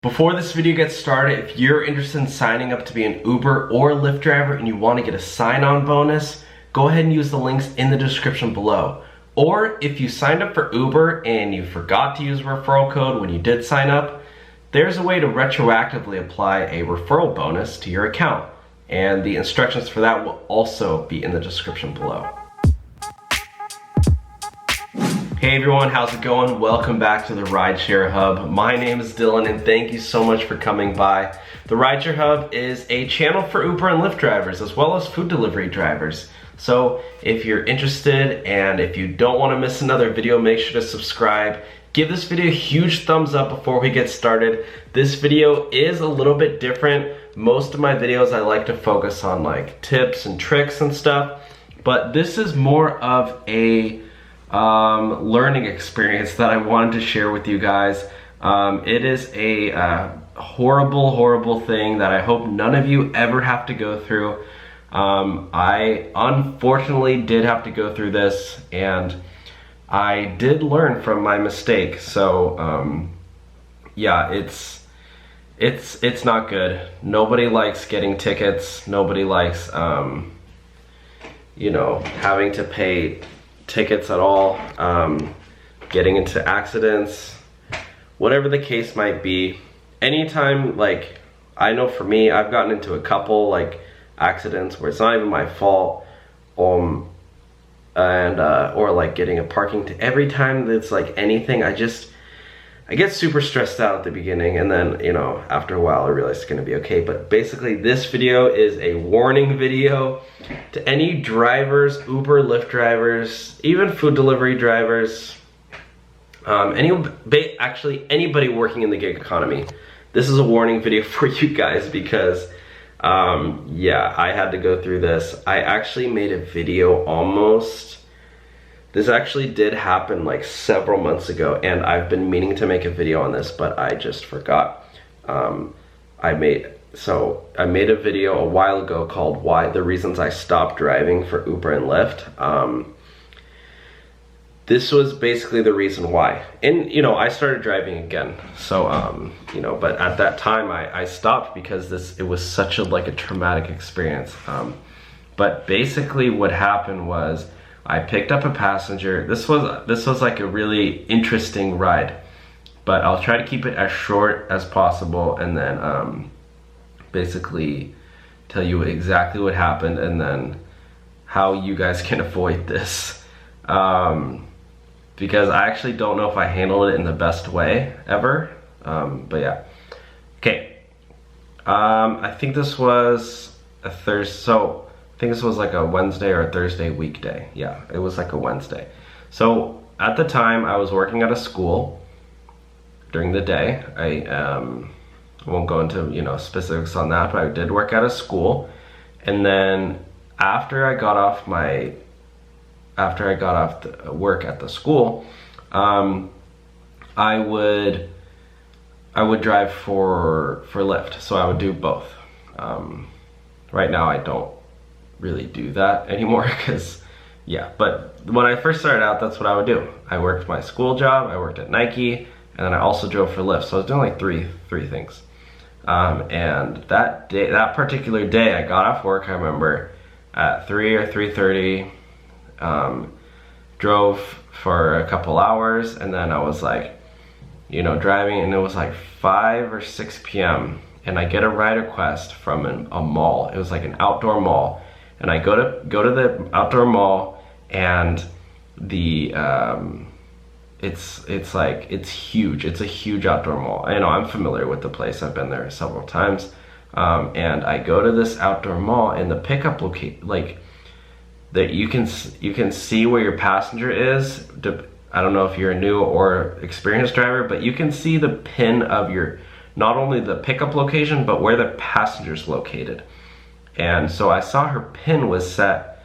Before this video gets started, if you're interested in signing up to be an Uber or Lyft driver and you want to get a sign-on bonus, go ahead and use the links in the description below. Or if you signed up for Uber and you forgot to use a referral code when you did sign up, there's a way to retroactively apply a referral bonus to your account. And the instructions for that will also be in the description below. Hey everyone, how's it going? Welcome back to the Rideshare Hub. My name is Dylan and thank you so much for coming by. The Rideshare Hub is a channel for Uber and Lyft drivers as well as food delivery drivers. So if you're interested and if you don't want to miss another video, make sure to subscribe. Give this video a huge thumbs up before we get started. This video is a little bit different. Most of my videos I like to focus on like tips and tricks and stuff, but this is more of a learning experience that I wanted to share with you guys. It is a horrible thing that I hope none of you ever have to go through. I unfortunately did have to go through this and I did learn from my mistake. So yeah, it's not good. Nobody likes getting tickets. Nobody likes you know, having to pay tickets at all, getting into accidents, whatever the case might be. Anytime, like, I know for me, I've gotten into a couple like accidents where it's not even my fault, or like getting a parking ticket. Every time that's like anything, I get super stressed out at the beginning, and then, you know, after a while I realize it's gonna be okay. But basically this video is a warning video to any drivers, Uber, Lyft drivers, even food delivery drivers, actually anybody working in the gig economy. This is a warning video for you guys because yeah, I had to go through this. I actually made a video this actually did happen like several months ago, and I've been meaning to make a video on this, but I just forgot. I made a video a while ago called the reasons I stopped driving for Uber and Lyft. This was basically the reason why. And you know, I started driving again. So you know, but at that time I stopped because it was such a traumatic experience. But basically what happened was I picked up a passenger. This was like a really interesting ride, but I'll try to keep it as short as possible and then basically tell you exactly what happened and then how you guys can avoid this. Because I actually don't know if I handled it in the best way ever. But yeah. Okay. I think this was a Thursday. So I think this was like a Wednesday or a Thursday weekday. Yeah, it was like a Wednesday. So at the time I was working at a school during the day. I won't go into, you know, specifics on that, but I did work at a school. And then after I got off work at the school, I would drive for Lyft. So I would do both. Right now I don't really do that anymore because yeah, but when I first started out, that's what I would do. I worked my school job, I worked at Nike, and then I also drove for Lyft. So I was doing like three things. And that particular day I got off work, I remember at 3 or 3:30, drove for a couple hours, and then I was like, you know, driving, and it was like 5 or 6 p.m. and I get a ride request from a mall. It was like an outdoor mall. And I go to the outdoor mall, and the it's huge. It's a huge outdoor mall. I know, I'm familiar with the place. I've been there several times. And I go to this outdoor mall, and the pickup location, like that you can see where your passenger is. I don't know if you're a new or experienced driver, but you can see the pin of not only the pickup location, but where the passenger's located. And so I saw her pin was set,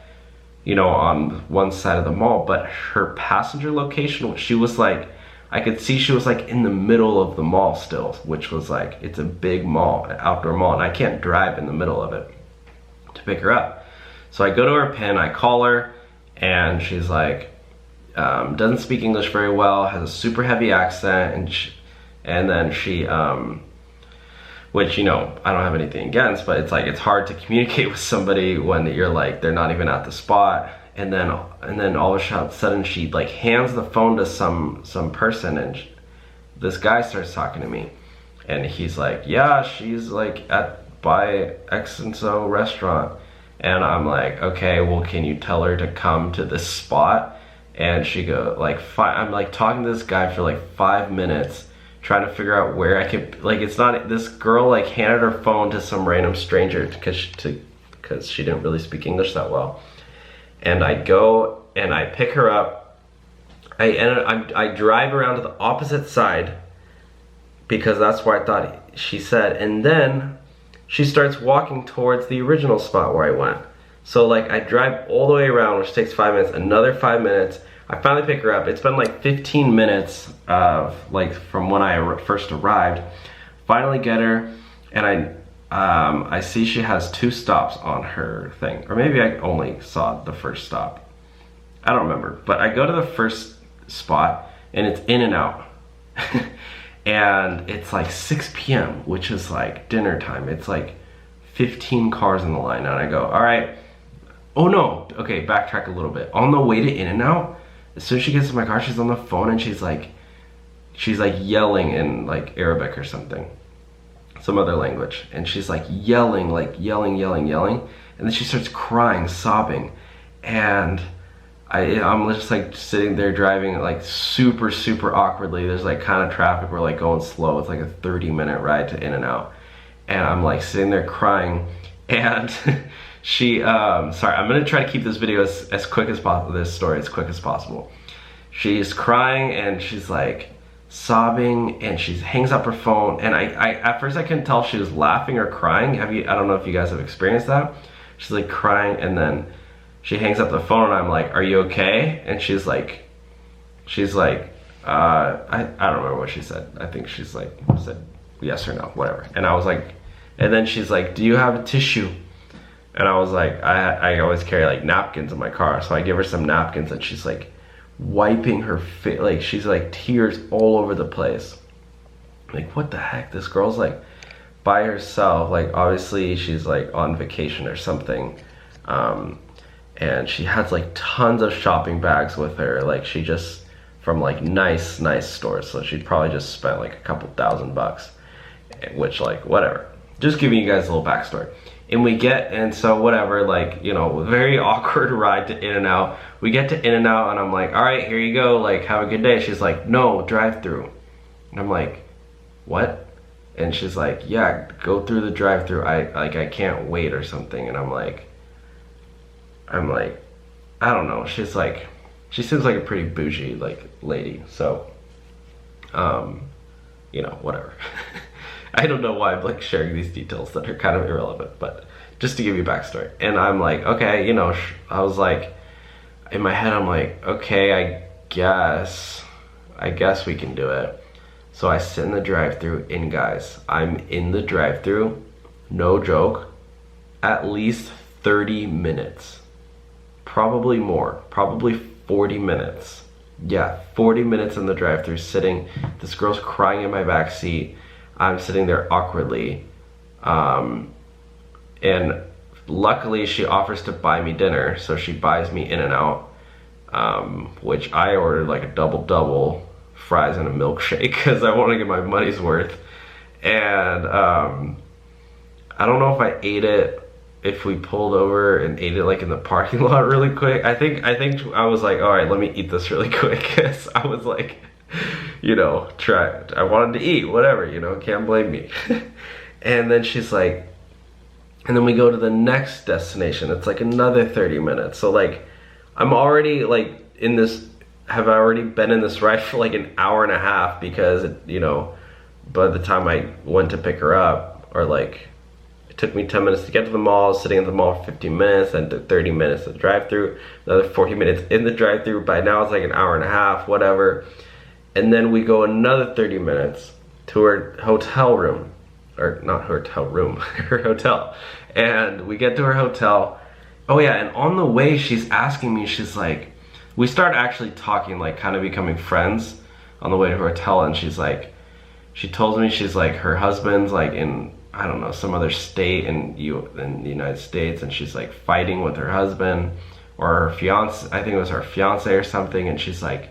you know, on one side of the mall, but her passenger location, I could see she was like in the middle of the mall still, which was like, it's a big mall, an outdoor mall, and I can't drive in the middle of it to pick her up. So I go to her pin, I call her, and she's like, doesn't speak English very well, has a super heavy accent, and then she which, you know, I don't have anything against, but it's like, it's hard to communicate with somebody when you're like, they're not even at the spot. And then all of a sudden she like hands the phone to some person, and this guy starts talking to me, and he's like, yeah, she's like by X and so restaurant. And I'm like, okay, well, can you tell her to come to this spot? And she go like, I'm like talking to this guy for like 5 minutes, trying to figure out where I could, like, it's not, this girl like handed her phone to some random stranger because she didn't really speak English that well. And I go and I pick her up. I drive around to the opposite side because that's where I thought she said. And then she starts walking towards the original spot where I went. So like I drive all the way around, which takes 5 minutes, another 5 minutes. I finally pick her up. It's been like 15 minutes of like from when I first arrived. Finally get her, and I see she has 2 stops on her thing, or maybe I only saw the first stop. I don't remember, but I go to the first spot and it's in and out. And it's like 6 p.m., which is like dinner time. It's like 15 cars in the line, and I go, all right. Oh no, okay, backtrack a little bit. On the way to In-N-Out, as soon as she gets to my car, she's on the phone and she's like yelling in like Arabic or something, some other language, and she's like yelling, and then she starts crying, sobbing, and I'm just like sitting there driving like super awkwardly. There's like kind of traffic, we're like going slow. It's like a 30-minute ride to In-N-Out, and I'm like sitting there crying, and she sorry, I'm gonna try to keep this video as quick as possible, this story as quick as possible. She's crying and she's like sobbing, and she hangs up her phone, and I at first I couldn't tell if she was laughing or crying. I don't know if you guys have experienced that. She's like crying, and then she hangs up the phone, and I'm like, are you okay? And she's like I don't remember what she said. I think she's like said yes or no, whatever. And I was like, and then she's like, do you have a tissue? And I was like, I always carry like napkins in my car, so I give her some napkins, and she's like wiping her face, like she's like tears all over the place. Like, what the heck? This girl's like by herself, like obviously she's like on vacation or something, and she has like tons of shopping bags with her, like she just from like nice stores, so she'd probably just spent like a couple $1,000, which like whatever, just giving you guys a little backstory. And so whatever, like, you know, very awkward ride to In-N-Out. We get to In-N-Out, and I'm like, all right, here you go, like, have a good day. She's like, no, drive-through. And I'm like, what? And she's like, yeah, go through the drive-through. I can't wait or something. And I'm like, I don't know. She's like, she seems like a pretty bougie like lady. So, you know, whatever. I don't know why I'm like sharing these details that are kind of irrelevant, but just to give you backstory. And I'm like, okay, you know, I was like, in my head, I'm like, okay, I guess we can do it. So I sit in the drive-thru, and guys, I'm in the drive-thru, no joke, at least 30 minutes, probably more, probably 40 minutes. Yeah, 40 minutes in the drive-thru sitting. This girl's crying in my back seat. I'm sitting there awkwardly, and luckily she offers to buy me dinner, so she buys me In-N-Out, which I ordered like a double, fries and a milkshake, because I want to get my money's worth. And I don't know if I ate it, if we pulled over and ate it like in the parking lot really quick. I think I was like, all right, let me eat this really quick, because I was like, you know, I wanted to eat, whatever, you know, can't blame me. And then she's like, and then we go to the next destination. It's like another 30 minutes. So like, I'm already like in this, have already been in this ride for like an hour and a half, because it, you know, by the time I went to pick her up, or like, it took me 10 minutes to get to the mall, sitting at the mall for 15 minutes, then 30 minutes to the drive-thru, another 40 minutes in the drive-thru. By now it's like an hour and a half, whatever. And then we go another 30 minutes to her hotel room, or not hotel room, her hotel. And we get to her hotel. Oh yeah, and on the way she's asking me, she's like, we start actually talking, like kind of becoming friends on the way to her hotel, and she's like, she told me, she's like, her husband's like in I don't know, some other state in the United States, and she's like fighting with her husband or her fiance. I think it was her fiance or something, and she's like,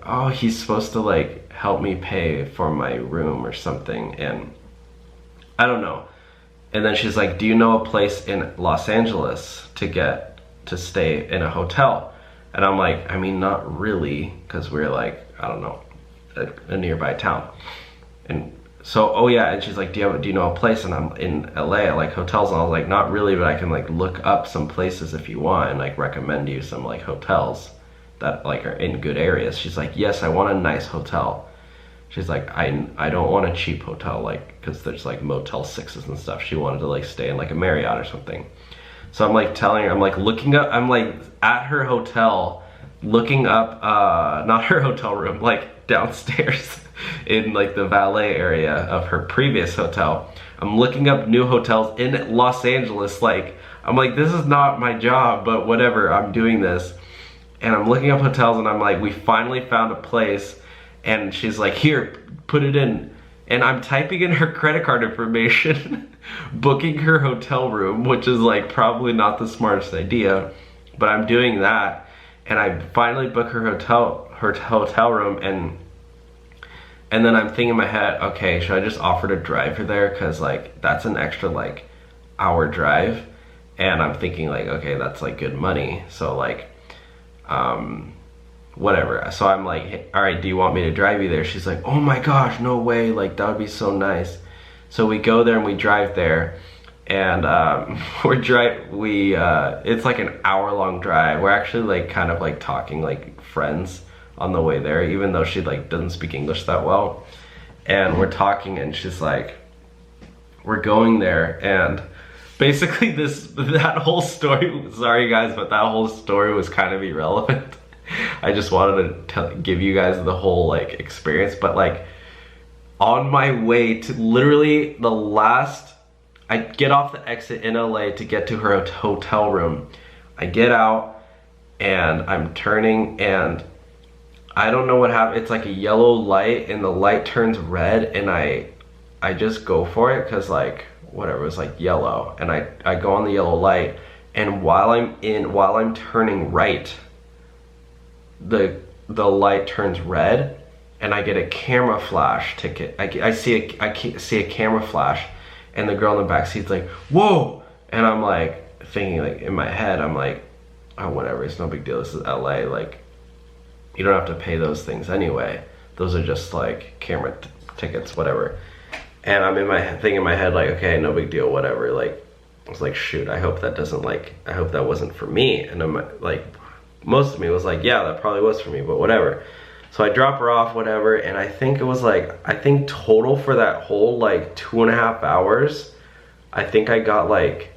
oh, he's supposed to like help me pay for my room or something, and I don't know. And then she's like, do you know a place in Los Angeles to stay in a hotel? And I'm like, I mean, not really, because we're like, I don't know, a nearby town. And so, oh yeah, and she's like, do you know a place? And I'm in LA, I like hotels, and I was like, not really, but I can like look up some places if you want and like recommend you some like hotels that like are in good areas. She's like, yes, I want a nice hotel. She's like, I don't want a cheap hotel, like, because there's like Motel 6s and stuff. She wanted to like stay in like a Marriott or something. So I'm like telling her, I'm like looking up, I'm like at her hotel, looking up, not her hotel room, like downstairs in like the valet area of her previous hotel. I'm looking up new hotels in Los Angeles. Like, I'm like, this is not my job, but whatever, I'm doing this. And I'm looking up hotels, and I'm like, we finally found a place. And she's like, here, put it in. And I'm typing in her credit card information, booking her hotel room, which is like probably not the smartest idea, but I'm doing that. And I finally book her hotel room, and then I'm thinking in my head, okay, should I just offer to drive her there? Cause like, that's an extra like hour drive. And I'm thinking like, okay, that's like good money. So like, whatever. So I'm like, hey, all right, do you want me to drive you there? She's like, oh my gosh, no way, like that would be so nice. So we go there and we drive there, and it's like an hour-long drive. We're actually like kind of like talking like friends on the way there, even though she like doesn't speak English that well. And we're talking, and she's like, we're going there, and basically that whole story, sorry guys, but that whole story was kind of irrelevant. I just wanted to give you guys the whole like experience. But like, on my way to literally I get off the exit in LA to get to her hotel room. I get out and I'm turning, and I don't know what happened. It's like a yellow light, and the light turns red, and I just go for it because like whatever, it was like yellow, and I go on the yellow light, and while I'm turning right, the light turns red, and I get a camera flash ticket. I see a camera flash, and the girl in the back seat's like, whoa, and I'm like thinking like in my head, I'm like, oh whatever, it's no big deal, this is LA, like you don't have to pay those things anyway, those are just like camera tickets, whatever. And I'm thinking in my head like, okay, no big deal, whatever. Like, I was like, shoot, I hope that wasn't for me. And I'm like, most of me was like, yeah, that probably was for me, but whatever. So I drop her off, whatever, and I think it was like, I think total for that whole like 2.5 hours, I think I got like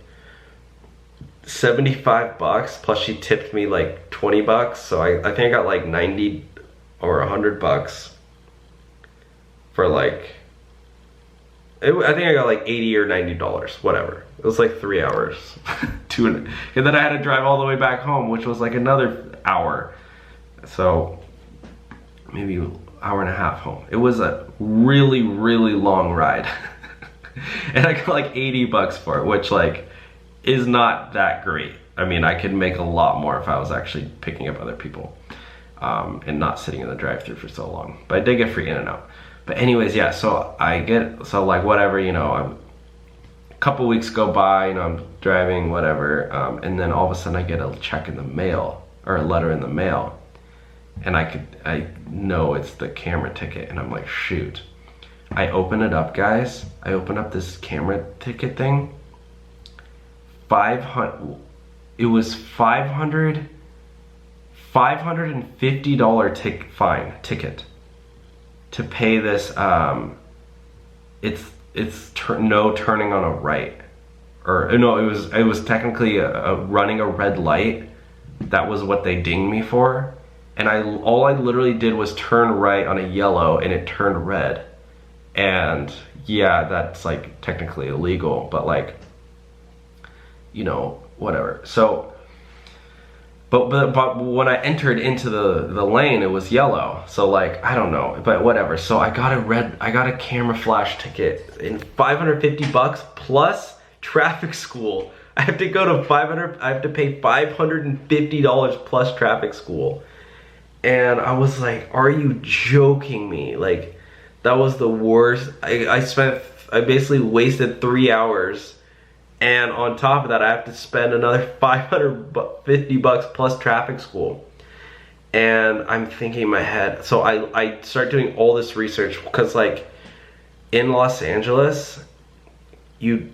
$75, plus she tipped me like $20. So I think I got like 90 or $100 for like, I think I got like $80 or $90, whatever. It was like 3 hours. And then I had to drive all the way back home, which was like another hour. So maybe an hour and a half home. It was a really, really long ride. And I got like $80 for it, which like is not that great. I mean, I could make a lot more if I was actually picking up other people and not sitting in the drive-thru for so long. But I did get free in and out. But anyways, yeah, so like whatever, you know, a couple weeks go by, you know, I'm driving, whatever, and then all of a sudden I get a check in the mail, or a letter in the mail, and I know it's the camera ticket, and I'm like, shoot. I open it up, guys. I open up this camera ticket thing. It was $550 ticket to pay this. It's no turning on a right, or no, it was technically running a red light. That was what they dinged me for, and all I literally did was turn right on a yellow, and it turned red. And yeah, that's like technically illegal, but like, you know, whatever. So But when I entered into the lane, it was yellow. So like, I don't know, but whatever. So I got a camera flash ticket in 550 bucks plus traffic school. I have to go to I have to pay $550 plus traffic school. And I was like, are you joking me? Like, that was the worst. I basically wasted 3 hours. And on top of that, I have to spend another 550 bucks plus traffic school. And I'm thinking in my head, so I start doing all this research because like in Los Angeles, there's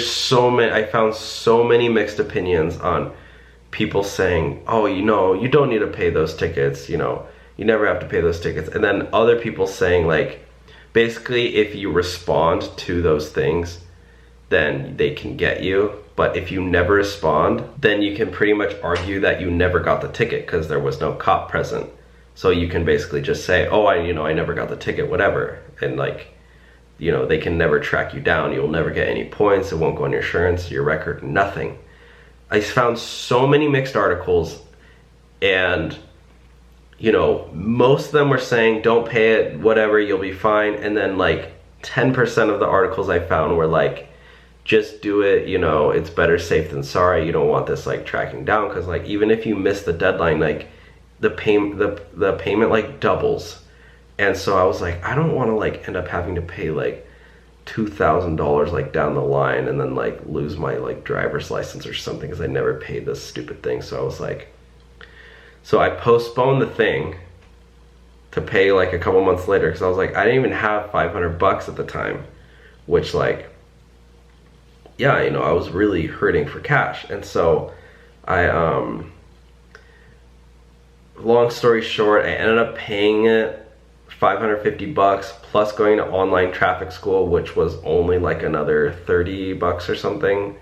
so many, I found so many mixed opinions on people saying, oh, you don't need to pay those tickets, you never have to pay those tickets. And then other people saying like, basically if you respond to those things, then they can get you. But if you never respond, then you can pretty much argue that you never got the ticket because there was no cop present. So you can basically just say, oh, I never got the ticket, whatever. And like, they can never track you down. You'll never get any points. It won't go on your insurance, your record, nothing. I found so many mixed articles, and most of them were saying don't pay it, whatever, you'll be fine. And then like 10% of the articles I found were like, just do it, it's better safe than sorry. You don't want this like tracking down, because like even if you miss the deadline, like the payment like doubles. And so I was like, I don't want to like end up having to pay like $2,000 like down the line and then like lose my like driver's license or something because I never paid this stupid thing. So I was like, so I postponed the thing to pay like a couple months later, because I was like, I didn't even have 500 bucks at the time, which like, yeah, I was really hurting for cash. And so I, long story short, I ended up paying it 550 bucks plus going to online traffic school, which was only like another 30 bucks or something,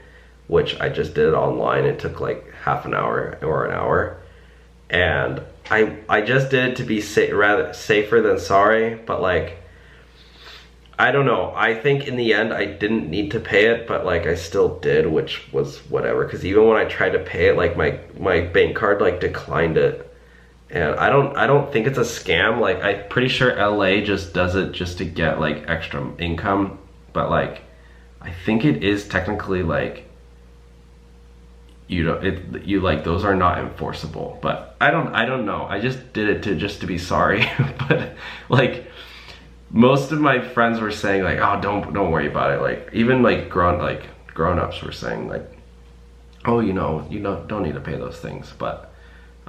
which I just did online. It took like half an hour or an hour. And I just did it to be rather safer than sorry, but like, I don't know. I think in the end I didn't need to pay it, but like I still did, which was whatever. Because even when I tried to pay it, like my bank card like declined it, and I don't think it's a scam. Like I'm pretty sure LA just does it just to get like extra income, but like I think it is technically like you like those are not enforceable. But I don't know. I just did it just to be sorry, but like. Most of my friends were saying like, oh, don't worry about it. Like even like grown-ups were saying like, oh, you don't need to pay those things. But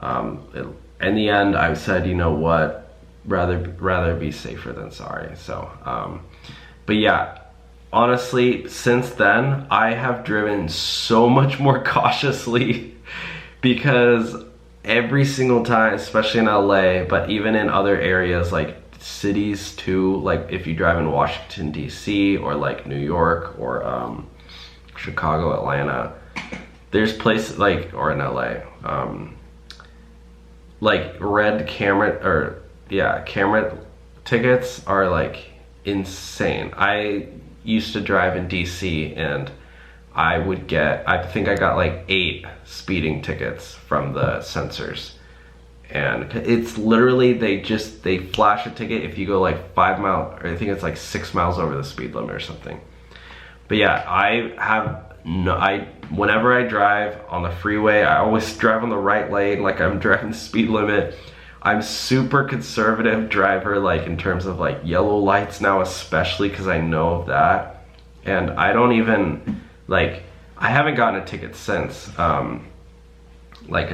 in the end, I said, you know what, rather be safer than sorry. So, but yeah, honestly, since then I have driven so much more cautiously because every single time, especially in LA, but even in other areas like cities too, like if you drive in Washington DC or like New York or Chicago, Atlanta, there's places like, or in LA, like camera tickets are like insane. I used to drive in DC and I think I got like 8 speeding tickets from the sensors. And it's literally, they flash a ticket if you go like 5 miles, or I think it's like 6 miles over the speed limit or something. But yeah, whenever I drive on the freeway, I always drive on the right lane, like I'm driving the speed limit. I'm super conservative driver, like in terms of like yellow lights now, especially because I know of that. And I don't even, like, I haven't gotten a ticket since. Like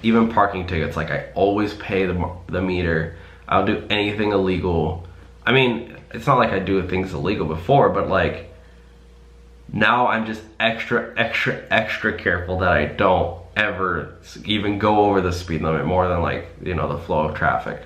even parking tickets, like I always pay the meter. I'll do anything illegal. I mean, it's not like I do things illegal before, but like now I'm just extra careful that I don't ever even go over the speed limit more than like, the flow of traffic.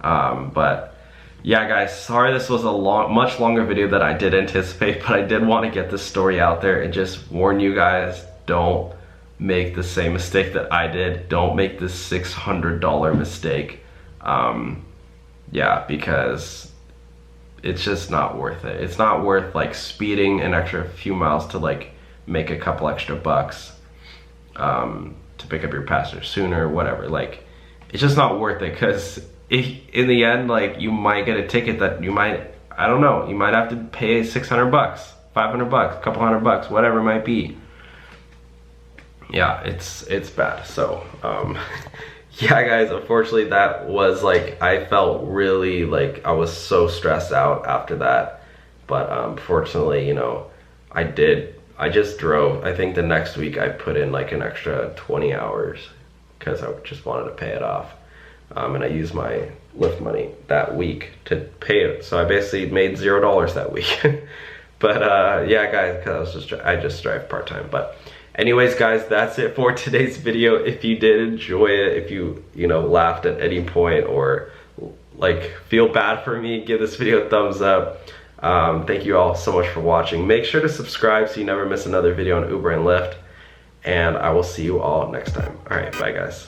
But yeah, guys, sorry this was a much longer video than I did anticipate, but I did want to get this story out there and just warn you guys, don't make the same mistake that I did. Don't make this $600 mistake. Yeah, because it's just not worth it. It's not worth like speeding an extra few miles to like make a couple extra bucks. to pick up your passenger sooner, whatever. Like, it's just not worth it, because in the end, like, you might get a ticket that you might, I don't know, you might have to pay 600 bucks, 500 bucks, a couple $100, whatever it might be. Yeah, it's bad. So yeah guys, unfortunately that was like, I felt really like I was so stressed out after that. But fortunately, you know, I just drove. I think the next week I put in like an extra 20 hours because I just wanted to pay it off. And I used my Lyft money that week to pay it. So I basically made $0 that week. But yeah guys, because I just drive part-time. But anyways guys, that's it for today's video. If you did enjoy it, if you know, laughed at any point or like feel bad for me, give this video a thumbs up. Thank you all so much for watching. Make sure to subscribe so you never miss another video on Uber and Lyft. And I will see you all next time. All right, bye guys.